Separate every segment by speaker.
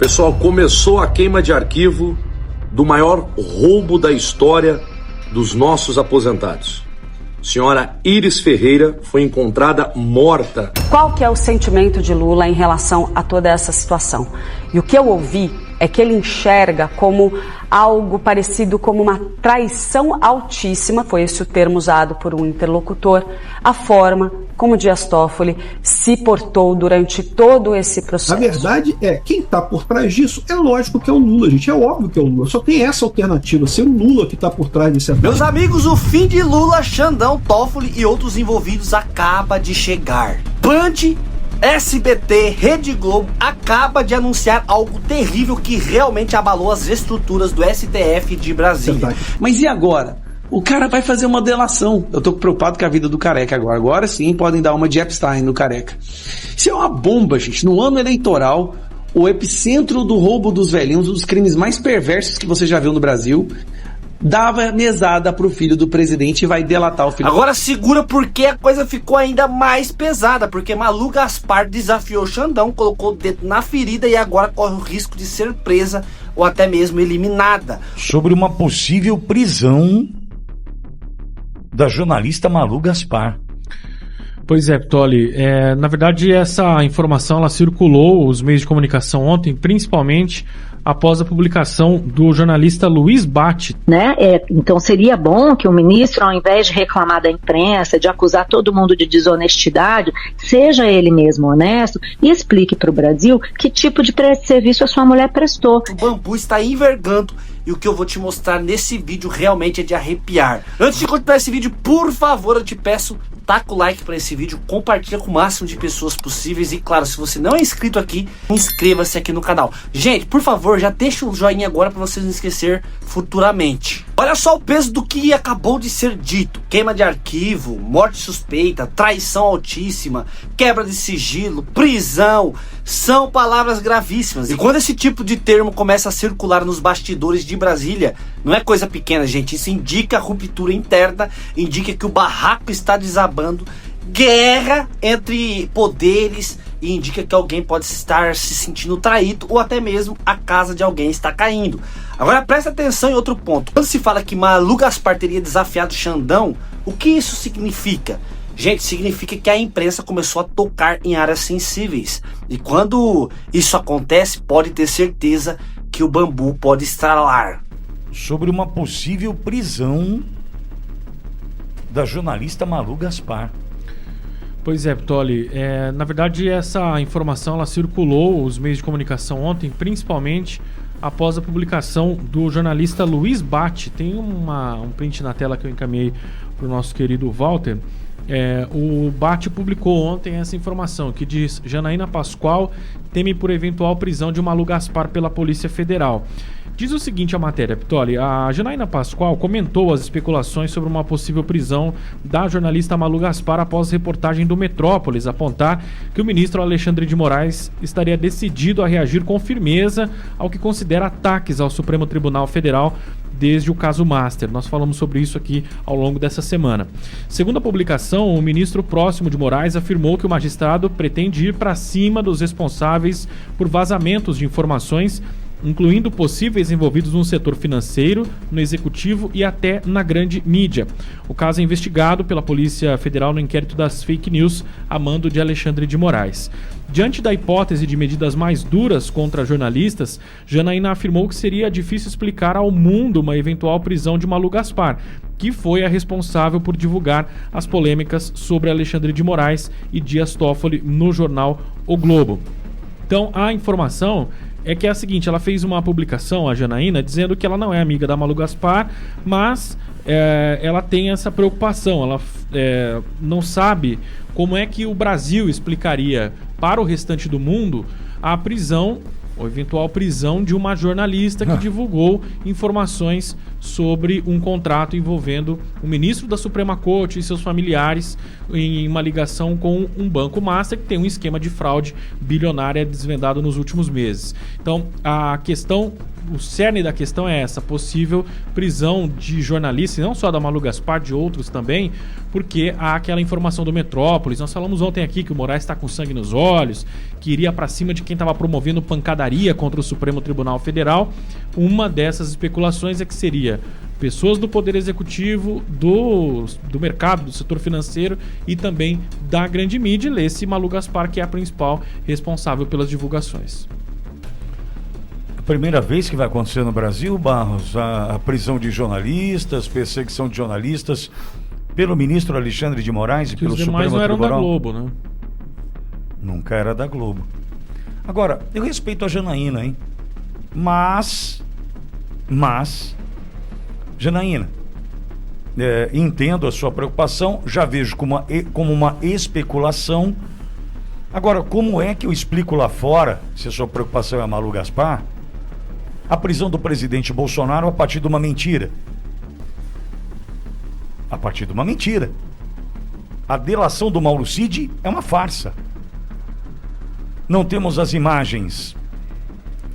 Speaker 1: Pessoal, começou a queima de arquivo do maior roubo da história dos nossos aposentados. Senhora Iris Ferreira foi encontrada morta.
Speaker 2: Qual que é o sentimento de Lula em relação a toda essa situação? E o que eu ouvi é que ele enxerga como algo parecido como uma traição altíssima, foi esse o termo usado por um interlocutor, a forma como Dias Toffoli se portou durante todo esse processo.
Speaker 3: A verdade é, quem está por trás disso é lógico que é o Lula, gente, é óbvio que é o Lula, só tem essa alternativa, ser o Lula que está por trás desse ataque.
Speaker 4: Meus amigos, o fim de Lula, Xandão, Toffoli e outros envolvidos acaba de chegar. Band, SBT, Rede Globo acaba de anunciar algo terrível que realmente abalou as estruturas do STF de Brasília.
Speaker 3: Verdade.
Speaker 5: Mas e agora? O cara vai fazer uma delação. Eu tô preocupado com a vida do Careca agora. Agora sim podem dar uma de Epstein no Careca. Isso é uma bomba, gente. No ano eleitoral, o epicentro do roubo dos velhinhos, um dos crimes mais perversos que você já viu no Brasil, dava mesada pro filho do presidente e vai delatar o filho.
Speaker 4: Agora segura, porque a coisa ficou ainda mais pesada, porque Malu Gaspar desafiou Xandão, colocou o dedo na ferida e agora corre o risco de ser presa ou até mesmo eliminada.
Speaker 6: Sobre uma possível prisão da jornalista Malu Gaspar.
Speaker 7: Pois é, Ptolly, na verdade essa informação ela circulou os meios de comunicação ontem, principalmente após a publicação do jornalista Luiz Batti.
Speaker 8: Então seria bom que o ministro, ao invés de reclamar da imprensa, de acusar todo mundo de desonestidade, seja ele mesmo honesto e explique para o Brasil que tipo de serviço a sua mulher prestou.
Speaker 4: O bambu está envergando e o que eu vou te mostrar nesse vídeo realmente é de arrepiar. Antes de continuar esse vídeo, por favor, eu te peço, taca o like para esse vídeo, compartilha com o máximo de pessoas possíveis e, claro, se você não é inscrito aqui, inscreva-se aqui no canal. Gente, por favor, já deixa o joinha agora para você não esquecer futuramente. Olha só o peso do que acabou de ser dito: queima de arquivo, morte suspeita, traição altíssima, quebra de sigilo, prisão, são palavras gravíssimas. E quando esse tipo de termo começa a circular nos bastidores de Brasília, não é coisa pequena, gente. Isso indica ruptura interna, indica que o barraco está desabando, guerra entre poderes, e indica que alguém pode estar se sentindo traído ou até mesmo a casa de alguém está caindo. Agora presta atenção em outro ponto. Quando se fala que Malu Gaspar teria desafiado Xandão, o que isso significa? Gente, significa que a imprensa começou a tocar em áreas sensíveis. E quando isso acontece, pode ter certeza que o bambu pode estralar.
Speaker 6: Sobre uma possível prisão da jornalista Malu Gaspar.
Speaker 7: Pois é, Ptolly, na verdade essa informação ela circulou os meios de comunicação ontem, principalmente após a publicação do jornalista Luiz Batti. Tem um print na tela que eu encaminhei para o nosso querido Walter. O Batti publicou ontem essa informação que diz: Janaína Pascoal teme por eventual prisão de Malu Gaspar pela Polícia Federal. Diz o seguinte a matéria, Ptolly: a Janaína Pascoal comentou as especulações sobre uma possível prisão da jornalista Malu Gaspar após reportagem do Metrópolis apontar que o ministro Alexandre de Moraes estaria decidido a reagir com firmeza ao que considera ataques ao Supremo Tribunal Federal desde o caso Master. Nós falamos sobre isso aqui ao longo dessa semana. Segundo a publicação, o ministro próximo de Moraes afirmou que o magistrado pretende ir para cima dos responsáveis por vazamentos de informações, incluindo possíveis envolvidos no setor financeiro, no executivo e até na grande mídia. O caso é investigado pela Polícia Federal no inquérito das fake news a mando de Alexandre de Moraes. Diante da hipótese de medidas mais duras contra jornalistas, Janaína afirmou que seria difícil explicar ao mundo uma eventual prisão de Malu Gaspar, que foi a responsável por divulgar as polêmicas sobre Alexandre de Moraes e Dias Toffoli no jornal O Globo. Então, a informação é que é a seguinte: ela fez uma publicação, a Janaína, dizendo que ela não é amiga da Malu Gaspar, mas ela tem essa preocupação. Ela não sabe como é que o Brasil explicaria para o restante do mundo a prisão, ou eventual prisão, de uma jornalista que divulgou informações sobre um contrato envolvendo o ministro da Suprema Corte e seus familiares em uma ligação com um banco master que tem um esquema de fraude bilionária desvendado nos últimos meses. Então, a questão o cerne da questão é essa, possível prisão de jornalistas, e não só da Malu Gaspar, de outros também, porque há aquela informação do Metrópolis. Nós falamos ontem aqui que o Moraes está com sangue nos olhos, que iria para cima de quem estava promovendo pancadaria contra o Supremo Tribunal Federal. Uma dessas especulações é que seria pessoas do Poder Executivo, do mercado, do setor financeiro e também da grande mídia, lê-se Malu Gaspar, que é a principal responsável pelas divulgações.
Speaker 6: Primeira vez que vai acontecer no Brasil, Barros, a prisão de jornalistas, perseguição de jornalistas pelo ministro Alexandre de Moraes e pelo Supremo Tribunal. Os demais não eram da
Speaker 7: Globo, né?
Speaker 6: Nunca era da Globo. Agora, eu respeito a Janaína, hein? Mas, Janaína, entendo a sua preocupação, já vejo como uma especulação. Agora, como é que eu explico lá fora, se a sua preocupação é a Malu Gaspar, a prisão do presidente Bolsonaro a partir de uma mentira? A partir de uma mentira. A delação do Mauro Cid é uma farsa. Não temos as imagens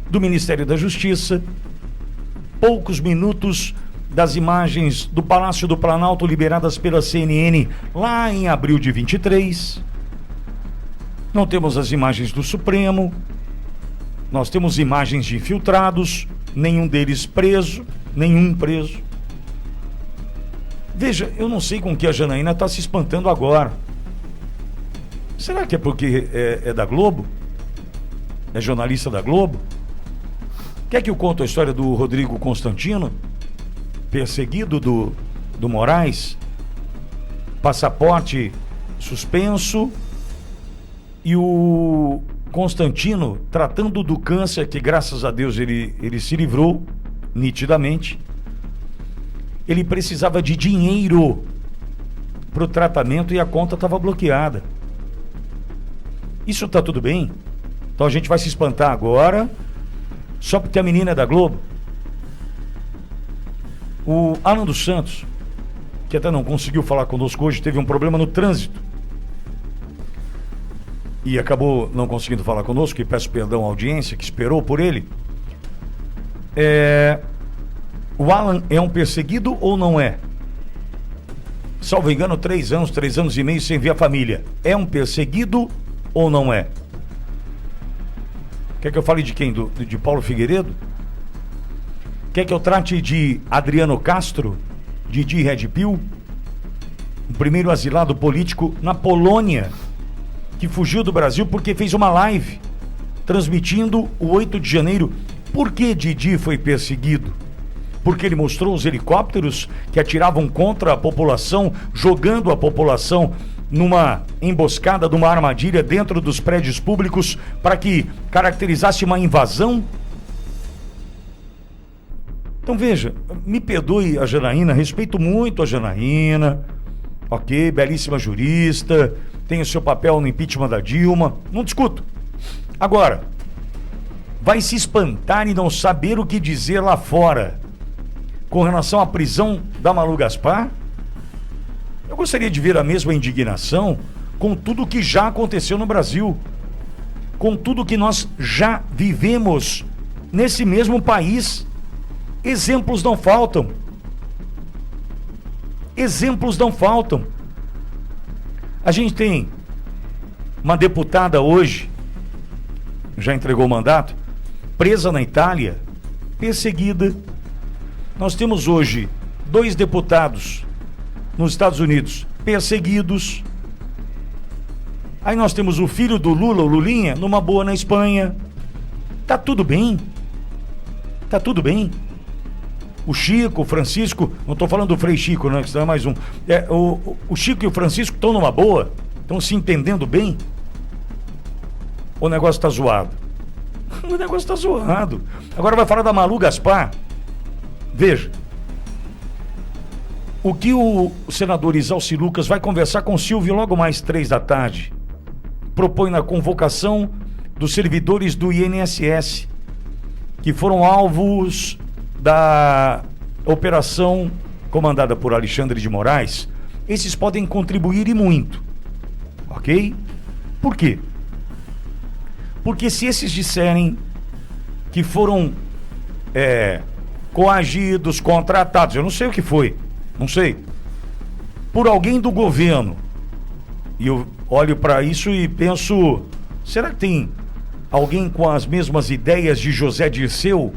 Speaker 6: do Ministério da Justiça, poucos minutos das imagens do Palácio do Planalto liberadas pela CNN lá em abril de 23. Não temos as imagens do Supremo. Nós temos imagens de infiltrados, nenhum deles preso, nenhum preso. Veja, eu não sei com que a Janaína está se espantando agora. Será que é porque é da Globo? É jornalista da Globo? Quer que eu conte a história do Rodrigo Constantino, perseguido do Moraes, passaporte suspenso, e o Constantino tratando do câncer, que graças a Deus ele se livrou nitidamente. Ele precisava de dinheiro para o tratamento e a conta estava bloqueada. Isso está tudo bem? Então a gente vai se espantar agora só porque a menina é da Globo? O Alan dos Santos, que até não conseguiu falar conosco hoje, teve um problema no trânsito e acabou não conseguindo falar conosco, e peço perdão à audiência que esperou por ele. O Alan é um perseguido ou não é? Salvo engano, 3 anos e meio sem ver a família. É um perseguido ou não é? Quer que eu fale de quem? De Paulo Figueiredo? Quer que eu trate de Adriano Castro? Didi Red Pill? O primeiro asilado político na Polônia, que fugiu do Brasil porque fez uma live transmitindo o 8 de janeiro. Por que Didi foi perseguido? Porque ele mostrou os helicópteros que atiravam contra a população, jogando a população numa emboscada, numa armadilha dentro dos prédios públicos para que caracterizasse uma invasão? Então veja, me perdoe a Janaína, respeito muito a Janaína, ok, belíssima jurista, tem o seu papel no impeachment da Dilma, não discuto. Agora, vai se espantar e não saber o que dizer lá fora com relação à prisão da Malu Gaspar? Eu gostaria de ver a mesma indignação com tudo que já aconteceu no Brasil, com tudo que nós já vivemos nesse mesmo país. Exemplos não faltam. Exemplos não faltam. A gente tem uma deputada hoje, já entregou o mandato, presa na Itália, perseguida. Nós temos hoje 2 deputados nos Estados Unidos perseguidos. Aí nós temos o filho do Lula, o Lulinha, numa boa na Espanha. Tá tudo bem. Tá tudo bem. O Chico, o Francisco, não estou falando do Frei Chico, né, que isso é mais um. O Chico e o Francisco estão numa boa, estão se entendendo bem. O negócio está zoado. O negócio está zoado. Agora vai falar da Malu Gaspar. Veja, o que o senador Isalci Lucas vai conversar com o Silvio logo mais 3 da tarde, propõe na convocação dos servidores do INSS, que foram alvos da operação comandada por Alexandre de Moraes. Esses podem contribuir e muito, ok? Por quê? Porque se esses disserem que foram coagidos, contratados, eu não sei o que foi, não sei, por alguém do governo. E eu olho para isso e penso, será que tem alguém com as mesmas ideias de José Dirceu?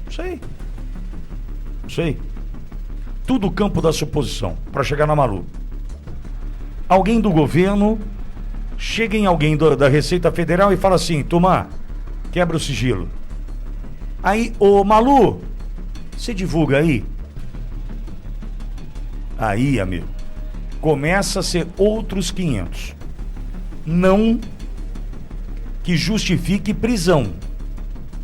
Speaker 6: Não sei. Tudo campo da suposição, para chegar na Malu. Alguém do governo chega em alguém da Receita Federal e fala assim, Tomá, quebra o sigilo. Aí, ô Malu, você divulga aí? Aí, amigo, começa a ser outros 500. Não que justifique prisão,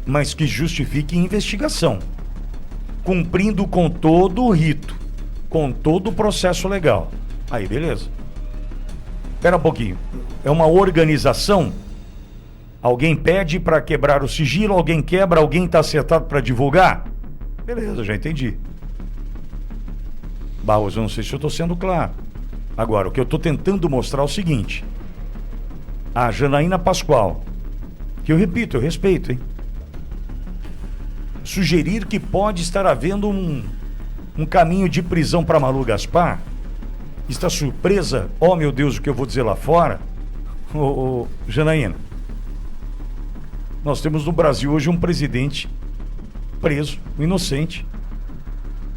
Speaker 6: mas que justifique investigação, cumprindo com todo o rito, com todo o processo legal. Aí, beleza. Espera um pouquinho. É uma organização? Alguém pede para quebrar o sigilo, alguém quebra, alguém está acertado para divulgar? Beleza, já entendi. Barros, eu não sei se eu estou sendo claro. Agora, o que eu estou tentando mostrar é o seguinte. A Janaína Pascoal, que eu repito, eu respeito, hein? Sugerir que pode estar havendo um caminho de prisão para Malu Gaspar. Está surpresa? Oh, meu Deus, o que eu vou dizer lá fora? Janaína, nós temos no Brasil hoje um presidente preso, um inocente.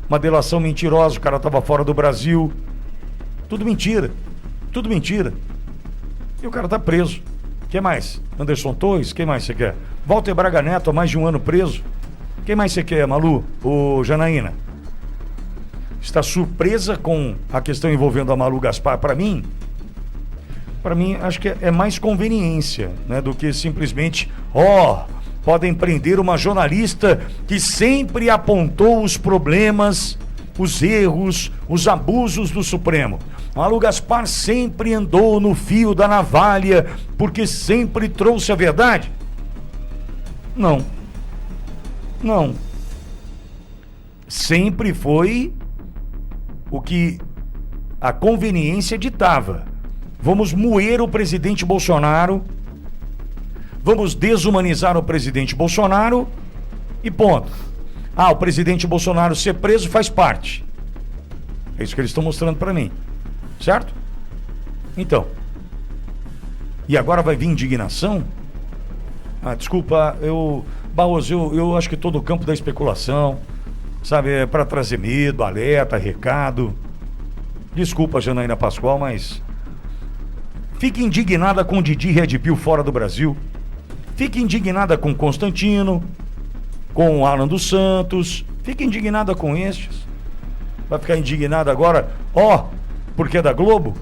Speaker 6: Uma delação mentirosa, o cara estava fora do Brasil. Tudo mentira. E o cara está preso. Quem mais? Anderson Torres? Quem mais você quer? Walter Braga Neto, há mais de um ano preso. Quem mais você quer, Malu? Ô, Janaína? Está surpresa com a questão envolvendo a Malu Gaspar? Para mim, acho que é mais conveniência, né, do que simplesmente, podem prender uma jornalista que sempre apontou os problemas, os erros, os abusos do Supremo. Malu Gaspar sempre andou no fio da navalha porque sempre trouxe a verdade? Não. Sempre foi o que a conveniência ditava. Vamos moer o presidente Bolsonaro, vamos desumanizar o presidente Bolsonaro e ponto. O presidente Bolsonaro ser preso faz parte. É isso que eles estão mostrando para mim, certo? Então, e agora vai vir indignação? Desculpa, Barroso, eu acho que todo o campo da especulação, sabe, é para trazer medo, alerta, recado. Desculpa, Janaína Pascoal, mas fique indignada com Didi Red Pill fora do Brasil. Fique indignada com Constantino, com Alan dos Santos. Fique indignada com estes. Vai ficar indignada agora, porque é da Globo?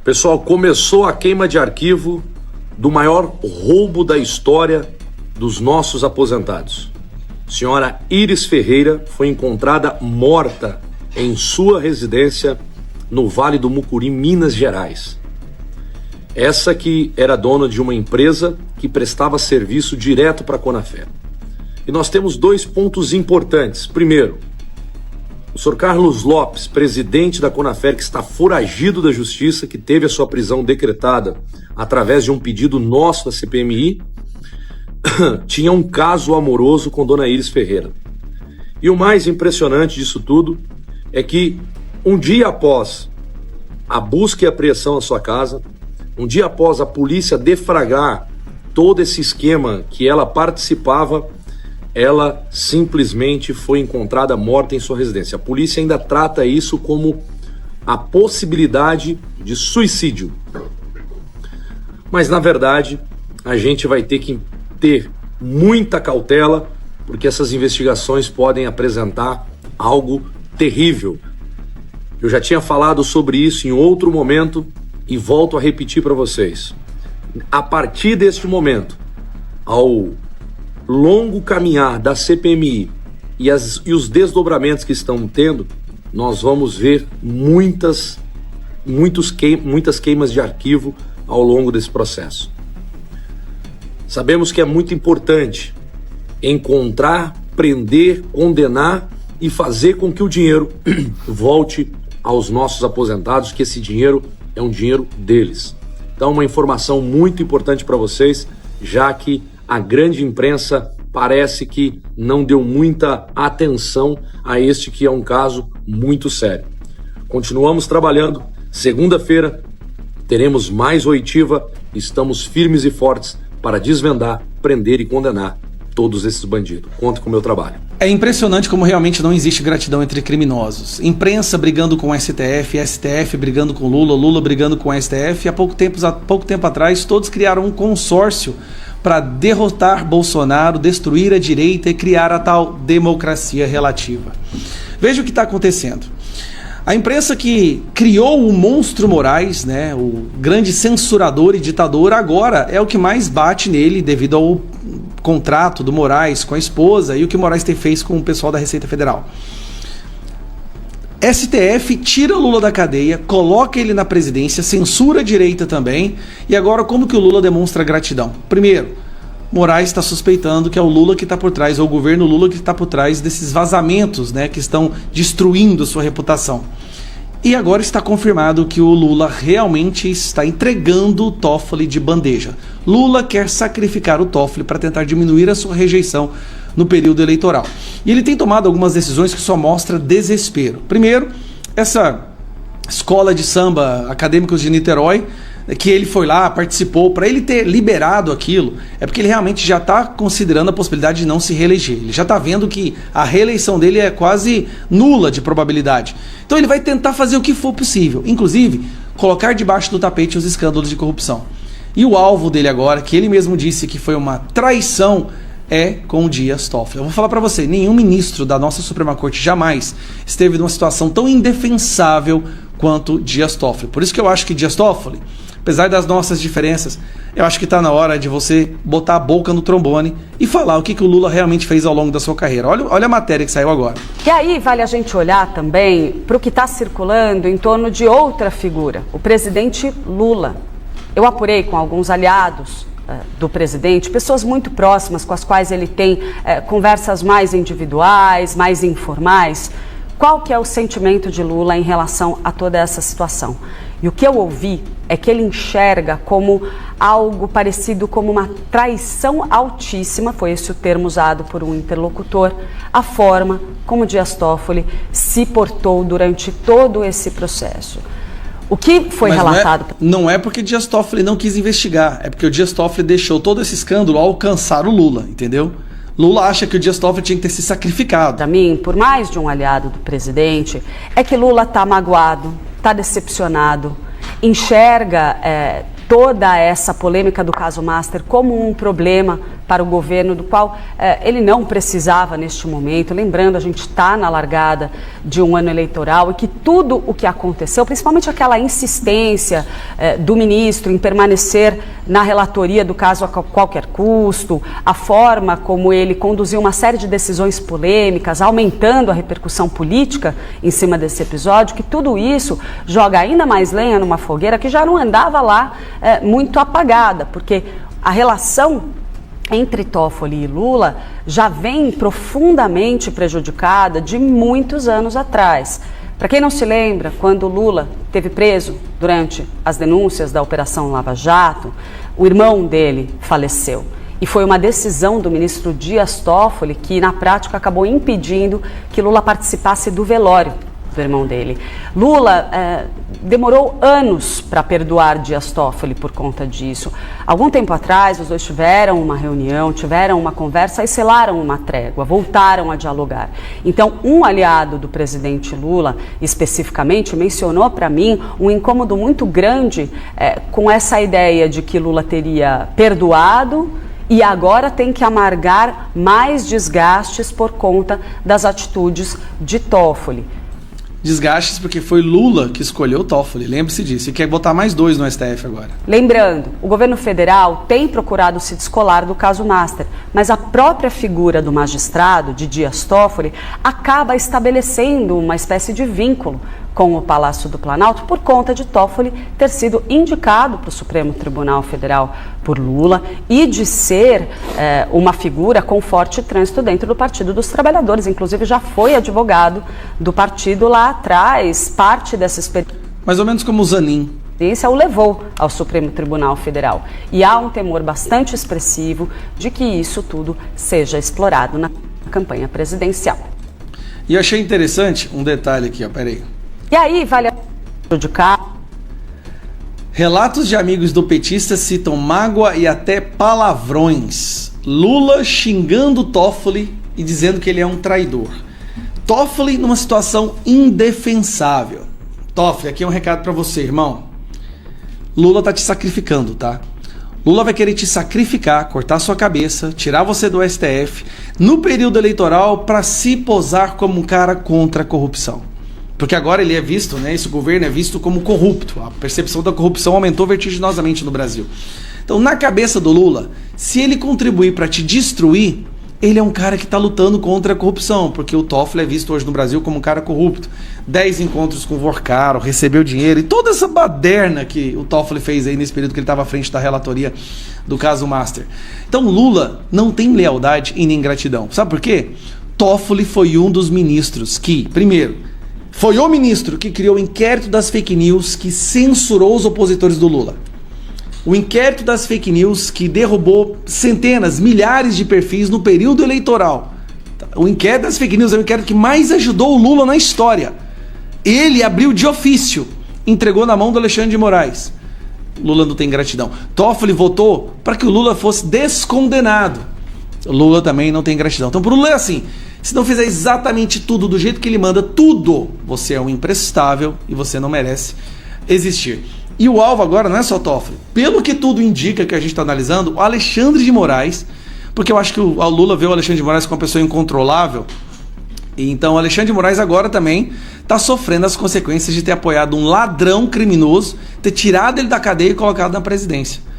Speaker 1: Pessoal, começou a queima de arquivo do maior roubo da história dos nossos aposentados. Senhora Iris Ferreira foi encontrada morta em sua residência no Vale do Mucuri, Minas Gerais. Essa que era dona de uma empresa que prestava serviço direto para a Conafer. E nós temos 2 pontos importantes. Primeiro, o senhor Carlos Lopes, presidente da Conafer, que está foragido da justiça, que teve a sua prisão decretada através de um pedido nosso da CPMI, tinha um caso amoroso com dona Iris Ferreira. E o mais impressionante disso tudo é que um dia após a busca e apreensão à sua casa, um dia após a polícia deflagrar todo esse esquema que ela participava, ela simplesmente foi encontrada morta em sua residência. A polícia ainda trata isso como a possibilidade de suicídio. Mas, na verdade, a gente vai ter que ter muita cautela, porque essas investigações podem apresentar algo terrível. Eu já tinha falado sobre isso em outro momento e volto a repetir para vocês. A partir deste momento, ao longo caminhar da CPMI e os desdobramentos que estão tendo, nós vamos ver muitas queimas de arquivo ao longo desse processo. Sabemos que é muito importante encontrar, prender, condenar e fazer com que o dinheiro volte aos nossos aposentados, que esse dinheiro é um dinheiro deles. Então, uma informação muito importante para vocês, já que a grande imprensa parece que não deu muita atenção a este que é um caso muito sério. Continuamos trabalhando. Segunda-feira teremos mais oitiva. Estamos firmes e fortes para desvendar, prender e condenar todos esses bandidos. Conte com o meu trabalho.
Speaker 5: É impressionante como realmente não existe gratidão entre criminosos. Imprensa brigando com o STF, STF brigando com Lula, Lula brigando com o STF. Há pouco tempo atrás, todos criaram um consórcio para derrotar Bolsonaro, destruir a direita e criar a tal democracia relativa. Veja o que está acontecendo. A imprensa que criou o monstro Moraes, né, o grande censurador e ditador, agora é o que mais bate nele devido ao contrato do Moraes com a esposa e o que o Moraes tem feito com o pessoal da Receita Federal. STF tira o Lula da cadeia, coloca ele na presidência, censura a direita também, e agora como que o Lula demonstra gratidão? Primeiro, Moraes está suspeitando que é o Lula que está por trás, ou o governo Lula que está por trás desses vazamentos, né, que estão destruindo sua reputação. E agora está confirmado que o Lula realmente está entregando o Toffoli de bandeja. Lula quer sacrificar o Toffoli para tentar diminuir a sua rejeição no período eleitoral. E ele tem tomado algumas decisões que só mostram desespero. Primeiro, essa escola de samba Acadêmicos de Niterói, que ele foi lá, participou, para ele ter liberado aquilo, é porque ele realmente já está considerando a possibilidade de não se reeleger. Ele já está vendo que a reeleição dele é quase nula de probabilidade. Então ele vai tentar fazer o que for possível, inclusive colocar debaixo do tapete os escândalos de corrupção. E o alvo dele agora, que ele mesmo disse que foi uma traição, é com o Dias Toffoli. Eu vou falar para você, nenhum ministro da nossa Suprema Corte jamais esteve numa situação tão indefensável quanto Dias Toffoli. Por isso que eu acho que Dias Toffoli, apesar das nossas diferenças, eu acho que está na hora de você botar a boca no trombone e falar o que o Lula realmente fez ao longo da sua carreira. Olha a matéria que saiu agora.
Speaker 2: E aí vale a gente olhar também para o que está circulando em torno de outra figura, o presidente Lula. Eu apurei com alguns aliados do presidente, pessoas muito próximas com as quais ele tem conversas mais individuais, mais informais. Qual que é o sentimento de Lula em relação a toda essa situação? E o que eu ouvi é que ele enxerga como algo parecido como uma traição altíssima, foi esse o termo usado por um interlocutor, a forma como Dias Toffoli se portou durante todo esse processo. O que foi relatado...
Speaker 5: Não é porque Dias Toffoli não quis investigar, é porque o Dias Toffoli deixou todo esse escândalo alcançar o Lula, entendeu? Lula acha que o Dias Toffoli tinha que ter se sacrificado.
Speaker 2: Para mim, por mais de um aliado do presidente, é que Lula está magoado, está decepcionado, enxerga toda essa polêmica do caso Master como um problema para o governo, do qual ele não precisava neste momento. Lembrando, a gente está na largada de um ano eleitoral e que tudo o que aconteceu, principalmente aquela insistência do ministro em permanecer na relatoria do caso a qualquer custo, a forma como ele conduziu uma série de decisões polêmicas, aumentando a repercussão política em cima desse episódio, que tudo isso joga ainda mais lenha numa fogueira que já não andava lá muito apagada, porque a relação entre Toffoli e Lula já vem profundamente prejudicada de muitos anos atrás. Para quem não se lembra, quando Lula esteve preso durante as denúncias da Operação Lava Jato, o irmão dele faleceu. E foi uma decisão do ministro Dias Toffoli que, na prática, acabou impedindo que Lula participasse do velório do irmão dele. Lula demorou anos para perdoar Dias Toffoli por conta disso. Algum tempo atrás, os dois tiveram uma reunião, tiveram uma conversa e selaram uma trégua, voltaram a dialogar. Então, um aliado do presidente Lula, especificamente, mencionou para mim um incômodo muito grande com essa ideia de que Lula teria perdoado e agora tem que amargar mais desgastes por conta das atitudes de Toffoli.
Speaker 5: Desgastes porque foi Lula que escolheu o Toffoli, lembre-se disso, e quer botar mais 2 no STF agora.
Speaker 2: Lembrando, o governo federal tem procurado se descolar do caso Master, mas a própria figura do magistrado, de Dias Toffoli, acaba estabelecendo uma espécie de vínculo com o Palácio do Planalto por conta de Toffoli ter sido indicado para o Supremo Tribunal Federal por Lula e de ser uma figura com forte trânsito dentro do Partido dos Trabalhadores. Inclusive já foi advogado do partido lá atrás, parte dessa experiência.
Speaker 5: Mais ou menos como o Zanin.
Speaker 2: o levou ao Supremo Tribunal Federal. E há um temor bastante expressivo de que isso tudo seja explorado na campanha presidencial.
Speaker 5: E eu achei interessante um detalhe aqui, ó, peraí.
Speaker 2: E aí vale prejudicar.
Speaker 5: Relatos de amigos do petista citam mágoa e até palavrões. Lula xingando Toffoli e dizendo que ele é um traidor. Toffoli numa situação indefensável. Toffoli, aqui é um recado pra você, irmão. Lula tá te sacrificando, tá? Lula vai querer te sacrificar, cortar sua cabeça, tirar você do STF no período eleitoral para se posar como um cara contra a corrupção. Porque agora ele é visto, né? Esse governo é visto como corrupto. A percepção da corrupção aumentou vertiginosamente no Brasil. Então, na cabeça do Lula, se ele contribuir para te destruir, ele é um cara que está lutando contra a corrupção, porque o Toffoli é visto hoje no Brasil como um cara corrupto. 10 encontros com o Vorcaro, recebeu dinheiro e toda essa baderna que o Toffoli fez aí nesse período que ele estava à frente da relatoria do caso Master. Então, Lula não tem lealdade e nem gratidão. Sabe por quê? Toffoli foi um dos ministros que, primeiro, foi o ministro que criou o inquérito das fake news que censurou os opositores do Lula. O inquérito das fake news que derrubou centenas, milhares de perfis no período eleitoral. O inquérito das fake news é o inquérito que mais ajudou o Lula na história. Ele abriu de ofício, entregou na mão do Alexandre de Moraes. Lula não tem gratidão. Toffoli votou para que o Lula fosse descondenado. Lula também não tem gratidão. Então, pro Lula é assim: se não fizer exatamente tudo do jeito que ele manda, tudo, você é um imprestável e você não merece existir. E o alvo agora não é só Toffoli. Pelo que tudo indica que a gente está analisando, o Alexandre de Moraes, porque eu acho que o Lula vê o Alexandre de Moraes como uma pessoa incontrolável, e então o Alexandre de Moraes agora também está sofrendo as consequências de ter apoiado um ladrão criminoso, ter tirado ele da cadeia e colocado na presidência.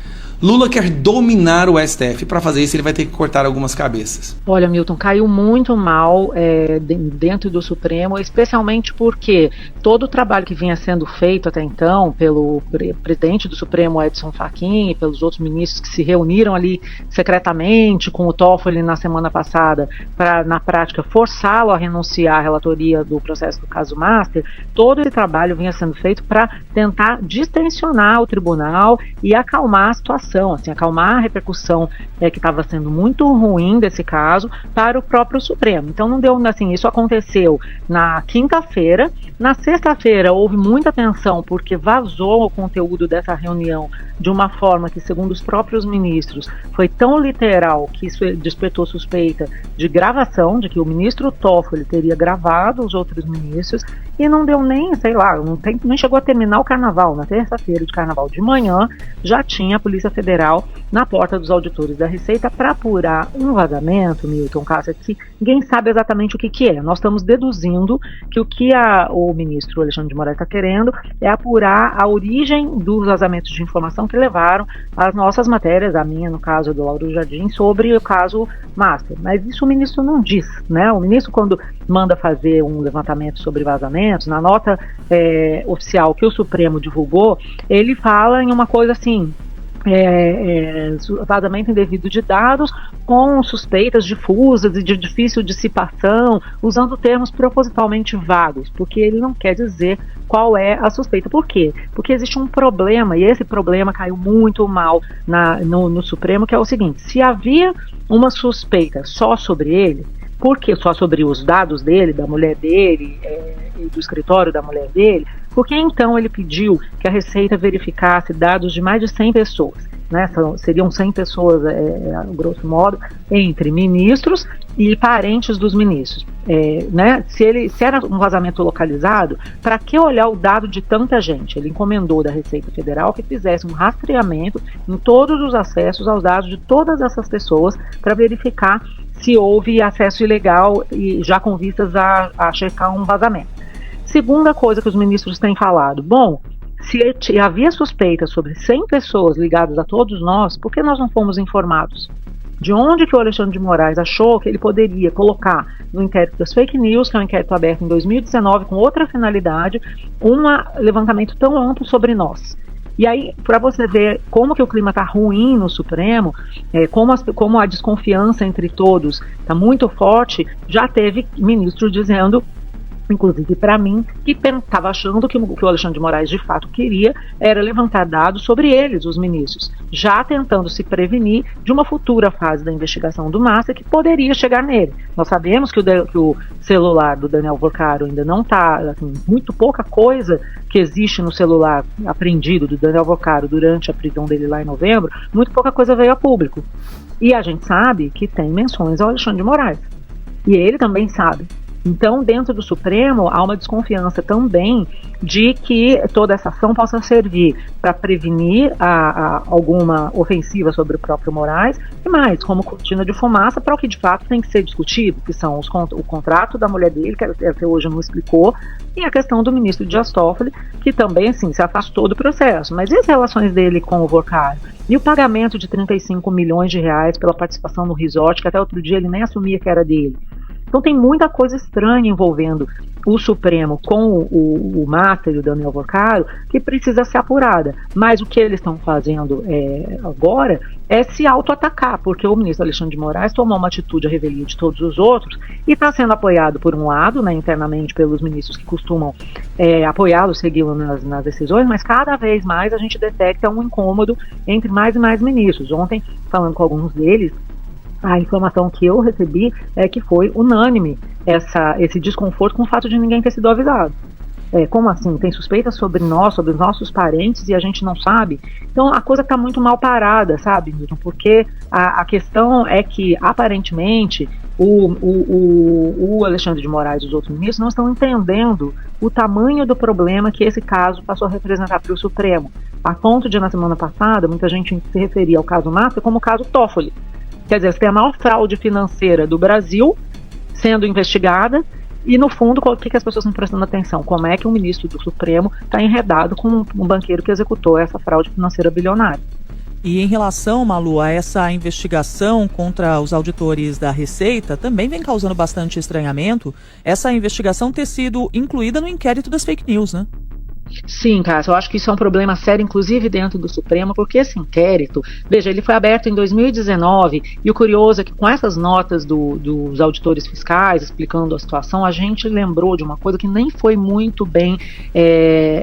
Speaker 5: Lula quer dominar o STF. Para fazer isso, ele vai ter que cortar algumas cabeças.
Speaker 8: Olha, Milton, caiu muito mal dentro do Supremo, especialmente porque todo o trabalho que vinha sendo feito até então pelo presidente do Supremo, Edson Fachin, e pelos outros ministros que se reuniram ali secretamente com o Toffoli na semana passada para, na prática, forçá-lo a renunciar à relatoria do processo do caso Master, todo esse trabalho vinha sendo feito para tentar distensionar o tribunal e acalmar a situação. Assim, acalmar a repercussão que estava sendo muito ruim desse caso para o próprio Supremo. Então não deu, assim, isso aconteceu na quinta-feira. Na sexta-feira houve muita tensão porque vazou o conteúdo dessa reunião de uma forma que, segundo os próprios ministros, foi tão literal que isso despertou suspeita de gravação, de que o ministro Toffoli teria gravado os outros ministros, e não deu nem, sei lá, não chegou a terminar o carnaval. Na terça-feira de carnaval de manhã já tinha a Polícia Federal na porta dos auditores da Receita para apurar um vazamento, Milton Cássia, que ninguém sabe exatamente o que é. Nós estamos deduzindo que o que o ministro Alexandre de Moraes está querendo é apurar a origem dos vazamentos de informação que levaram as nossas matérias, a minha, no caso do Lauro Jardim, sobre o caso Master. Mas isso o ministro não diz, né? O ministro, quando manda fazer um levantamento sobre vazamentos, na nota oficial que o Supremo divulgou, ele fala em uma coisa assim: vazamento indevido de dados com suspeitas difusas e de difícil dissipação, usando termos propositalmente vagos, porque ele não quer dizer qual é a suspeita. Por quê? Porque existe um problema, e esse problema caiu muito mal no Supremo, que é o seguinte: se havia uma suspeita só sobre ele, porque só sobre os dados dele, da mulher dele, e do escritório da mulher dele, por que então ele pediu que a Receita verificasse dados de mais de 100 pessoas? Né? Seriam 100 pessoas, grosso modo, entre ministros e parentes dos ministros. Né? Se era um vazamento localizado, para que olhar o dado de tanta gente? Ele encomendou da Receita Federal que fizesse um rastreamento em todos os acessos aos dados de todas essas pessoas para verificar se houve acesso ilegal e já com vistas a checar um vazamento. Segunda coisa que os ministros têm falado: bom, se havia suspeita sobre 100 pessoas ligadas a todos nós, por que nós não fomos informados? De onde que o Alexandre de Moraes achou que ele poderia colocar no inquérito das fake news, que é um inquérito aberto em 2019 com outra finalidade, um levantamento tão amplo sobre nós? E aí, para você ver como que o clima está ruim no Supremo, como a desconfiança entre todos está muito forte, já teve ministro dizendo inclusive para mim, que estava achando que o Alexandre de Moraes de fato queria era levantar dados sobre eles, os ministros, já tentando se prevenir de uma futura fase da investigação do Massa que poderia chegar nele. Nós sabemos que o celular do Daniel Vorcaro ainda não está, assim, muito pouca coisa que existe no celular apreendido do Daniel Vorcaro durante a prisão dele lá em novembro, muito pouca coisa veio a público. E a gente sabe que tem menções ao Alexandre de Moraes. E ele também sabe. Então, dentro do Supremo, há uma desconfiança também de que toda essa ação possa servir para prevenir alguma ofensiva sobre o próprio Moraes, e mais, como cortina de fumaça para o que de fato tem que ser discutido, que são o contrato da mulher dele, que até hoje não explicou, e a questão do ministro Dias Toffoli, que também, assim, se afastou do processo. Mas e as relações dele com o Vorcaro? E o pagamento de 35 milhões de reais pela participação no resort, que até outro dia ele nem assumia que era dele? Então tem muita coisa estranha envolvendo o Supremo com o Massa e o Daniel Vorcaro que precisa ser apurada. Mas o que eles estão fazendo agora é se auto-atacar, porque o ministro Alexandre de Moraes tomou uma atitude à revelia de todos os outros e está sendo apoiado por um lado, né, internamente pelos ministros que costumam apoiá-lo, segui-lo nas decisões, mas cada vez mais a gente detecta um incômodo entre mais e mais ministros. Ontem, falando com alguns deles, a informação que eu recebi é que foi unânime esse desconforto com o fato de ninguém ter sido avisado. Como assim? Tem suspeitas sobre nós, sobre os nossos parentes e a gente não sabe? Então a coisa está muito mal parada, sabe, Milton? Porque a questão é que, aparentemente, o Alexandre de Moraes e os outros ministros não estão entendendo o tamanho do problema que esse caso passou a representar para o Supremo. A ponto de, na semana passada, muita gente se referia ao caso Massa como o caso Toffoli. Quer dizer, você tem a maior fraude financeira do Brasil sendo investigada e, no fundo, o que as pessoas estão prestando atenção? Como é que um ministro do Supremo está enredado com um banqueiro que executou essa fraude financeira bilionária?
Speaker 9: E em relação, Malu, a essa investigação contra os auditores da Receita, também vem causando bastante estranhamento essa investigação ter sido incluída no inquérito das fake news, né?
Speaker 8: Sim, Cássio, eu acho que isso é um problema sério, inclusive dentro do Supremo, porque esse inquérito, veja, ele foi aberto em 2019 e o curioso é que com essas notas dos auditores fiscais explicando a situação, a gente lembrou de uma coisa que nem foi muito bem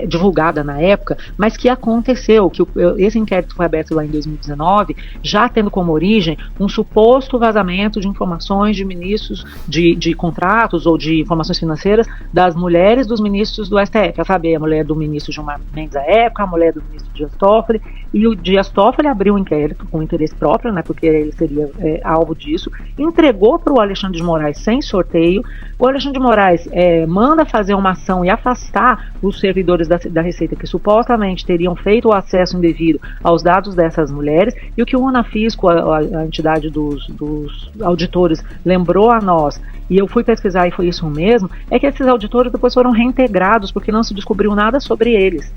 Speaker 8: divulgada na época, mas que aconteceu, que esse inquérito foi aberto lá em 2019, já tendo como origem um suposto vazamento de informações de ministros de contratos ou de informações financeiras das mulheres dos ministros do STF, a saber, a mulher do ministro Gilmar Mendes à época, a mulher do ministro Dias Toffoli, e o Dias Toffoli abriu um inquérito com interesse próprio, né, porque ele seria alvo disso, entregou para o Alexandre de Moraes sem sorteio. O Alexandre de Moraes manda fazer uma ação e afastar os servidores da Receita que supostamente teriam feito o acesso indevido aos dados dessas mulheres, e o que o Unafisco, a entidade dos auditores, lembrou a nós, e eu fui pesquisar e foi isso mesmo, é que esses auditores depois foram reintegrados porque não se descobriu nada sobre eles.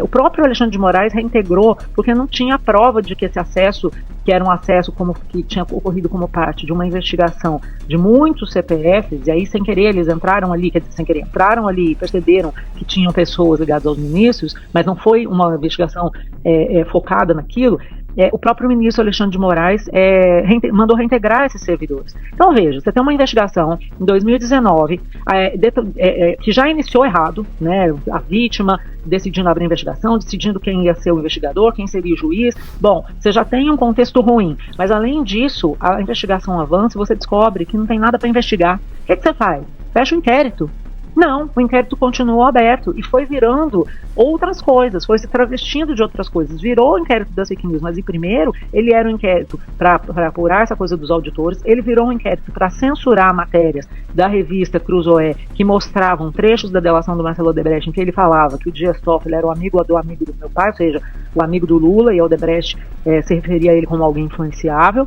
Speaker 8: O próprio Alexandre de Moraes reintegrou porque não tinha prova de que esse acesso, que era um acesso que tinha ocorrido como parte de uma investigação de muitos CPFs, e aí sem querer eles entraram ali, e perceberam que tinham pessoas ligadas aos ministros, mas não foi uma investigação focada naquilo. O próprio ministro Alexandre de Moraes mandou reintegrar esses servidores. Então veja, você tem uma investigação em 2019 que já iniciou errado, né? A vítima decidindo abrir a investigação, decidindo quem ia ser o investigador, quem seria o juiz. Bom, você já tem um contexto ruim, mas além disso, a investigação avança e você descobre que não tem nada para investigar. O que você faz? Fecha o inquérito. Não, o inquérito continuou aberto e foi virando outras coisas, foi se travestindo de outras coisas. Virou o inquérito das fake news, mas primeiro ele era um inquérito para apurar essa coisa dos auditores, ele virou um inquérito para censurar matérias da revista Cruzoé que mostravam trechos da delação do Marcelo Odebrecht em que ele falava que o Dias Toffoli era o amigo do meu pai, ou seja, o amigo do Lula, e o Odebrecht se referia a ele como alguém influenciável.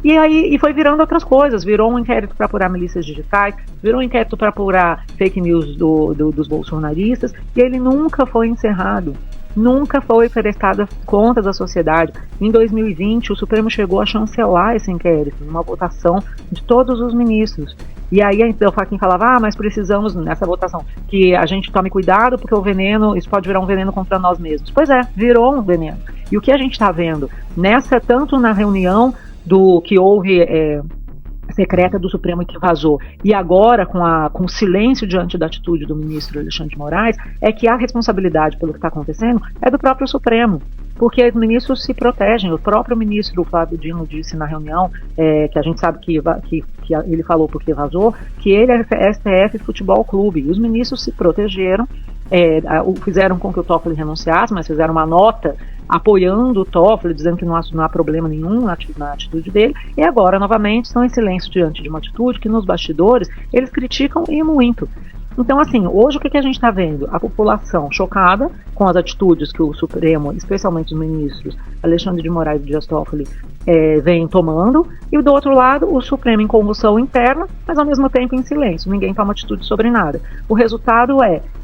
Speaker 8: E foi virando outras coisas, virou um inquérito para apurar milícias digitais, virou um inquérito para apurar fake news dos bolsonaristas, e ele nunca foi encerrado, nunca foi prestada contas à sociedade. Em 2020, o Supremo chegou a chancelar esse inquérito, numa votação de todos os ministros. E aí então quem falava, mas precisamos, nessa votação, que a gente tome cuidado, porque o veneno, isso pode virar um veneno contra nós mesmos. Pois virou um veneno. E o que a gente está vendo, tanto na reunião do que houve secreta do Supremo que vazou, e agora com o silêncio diante da atitude do ministro Alexandre de Moraes, é que a responsabilidade pelo que está acontecendo é do próprio Supremo, porque os ministros se protegem. O próprio ministro Flávio Dino disse na reunião, que a gente sabe que ele falou porque vazou, que ele é STF Futebol Clube, e os ministros se protegeram, fizeram com que o Toffoli renunciasse, mas fizeram uma nota apoiando o Toffoli, dizendo que não há problema nenhum na atitude dele, e agora, novamente, estão em silêncio diante de uma atitude que nos bastidores eles criticam e muito. Então, assim, hoje o que a gente está vendo? A população chocada com as atitudes que o Supremo, especialmente os ministros Alexandre de Moraes e Dias Toffoli, vem tomando, e do outro lado o Supremo em convulsão interna, mas ao mesmo tempo em silêncio, ninguém toma atitude sobre nada. O resultado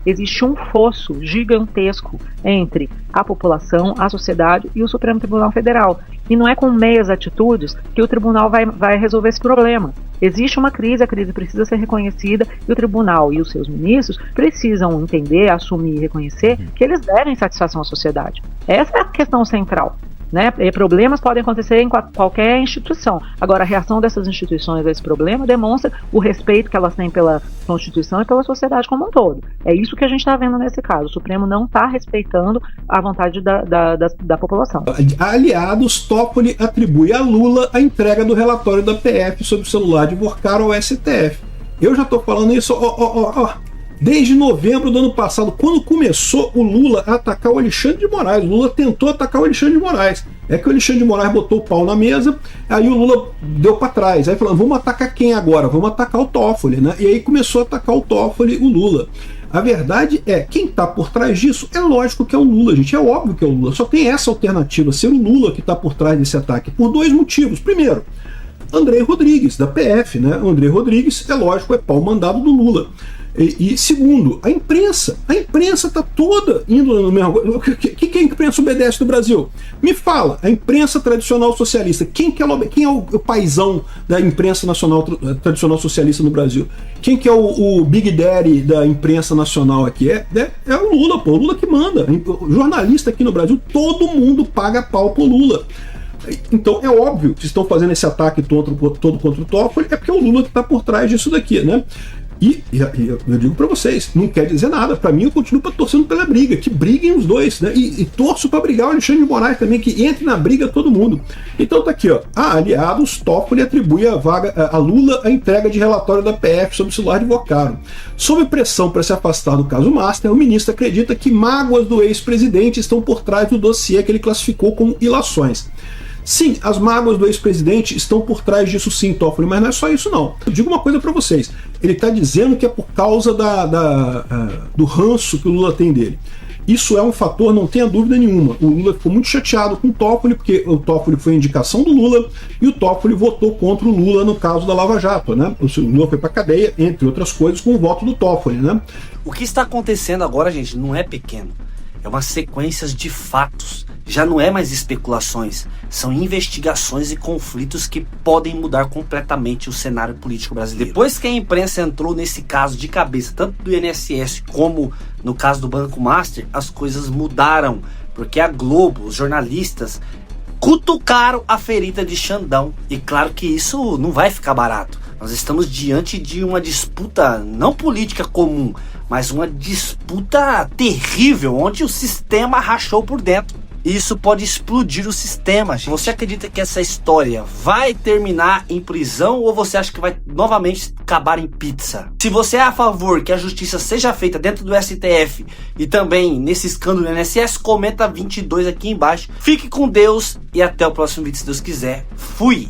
Speaker 8: existe um fosso gigantesco entre a população, a sociedade e o Supremo Tribunal Federal. E não é com meias atitudes que o tribunal vai resolver esse problema. Existe uma crise, a crise precisa ser reconhecida, e o tribunal e os seus ministros precisam entender, assumir e reconhecer que eles devem satisfação à sociedade. Essa é a questão central. Né? E problemas podem acontecer em qualquer instituição. Agora, a reação dessas instituições a esse problema demonstra o respeito que elas têm pela Constituição e pela sociedade como um todo. É isso que a gente está vendo nesse caso. O Supremo não está respeitando a vontade da população.
Speaker 3: Aliados, Toffoli atribui a Lula a entrega do relatório da PF sobre o celular de Vorcaro ao STF. Eu já estou falando isso, desde novembro do ano passado, quando começou o Lula a atacar o Alexandre de Moraes. O Lula tentou atacar o Alexandre de Moraes. É que o Alexandre de Moraes botou o pau na mesa, aí o Lula deu para trás. Aí falando, vamos atacar quem agora? Vamos atacar o Toffoli, né? E aí começou a atacar o Toffoli, o Lula. A verdade é, quem está por trás disso é lógico que é o Lula, gente. É óbvio que é o Lula. Só tem essa alternativa, ser o Lula que está por trás desse ataque, por dois motivos. Primeiro, André Rodrigues, da PF, né? O André Rodrigues, é lógico, é pau mandado do Lula. E segundo, a imprensa está toda indo no mesmo. O que a imprensa obedece no Brasil? Me fala, a imprensa tradicional socialista, quem é o paizão da imprensa nacional tradicional socialista no Brasil? Quem que é o Big Daddy da imprensa nacional aqui? É o Lula, pô, o Lula que manda. O jornalista aqui no Brasil, todo mundo paga pau pro Lula. Então é óbvio que estão fazendo esse ataque todo contra o Toffoli, é porque é o Lula que está por trás disso daqui, né? E eu digo para vocês, não quer dizer nada. Para mim, eu continuo torcendo pela briga, que briguem os dois, né? E torço para brigar o Alexandre de Moraes também, que entre na briga todo mundo. Então tá aqui, ó. Aliados, Toffoli atribui a Lula a entrega de relatório da PF sobre o celular de Vorcaro. Sob pressão para se afastar do caso Master, o ministro acredita que mágoas do ex-presidente estão por trás do dossiê que ele classificou como ilações. Sim, as mágoas do ex-presidente estão por trás disso sim, Toffoli, mas não é só isso não. Eu digo uma coisa para vocês, ele está dizendo que é por causa do ranço que o Lula tem dele. Isso é um fator, não tenha dúvida nenhuma. O Lula ficou muito chateado com o Toffoli, porque o Toffoli foi a indicação do Lula, e o Toffoli votou contra o Lula no caso da Lava Jato, né? O Lula foi para cadeia, entre outras coisas, com o voto do Toffoli, né?
Speaker 4: O que está acontecendo agora, gente, não é pequeno. É uma sequência de fatos. Já não é mais especulações. São investigações e conflitos que podem mudar completamente o cenário político brasileiro. Depois que a imprensa entrou nesse caso de cabeça, tanto do INSS como no caso do Banco Master, as coisas mudaram. Porque a Globo, os jornalistas, cutucaram a ferida de Xandão. E claro que isso não vai ficar barato. Nós estamos diante de uma disputa não política comum, mas uma disputa terrível, onde o sistema rachou por dentro. Isso pode explodir o sistema, gente. Você acredita que essa história vai terminar em prisão ou você acha que vai novamente acabar em pizza? Se você é a favor que a justiça seja feita dentro do STF e também nesse escândalo do INSS, comenta 22 aqui embaixo. Fique com Deus e até o próximo vídeo, se Deus quiser. Fui!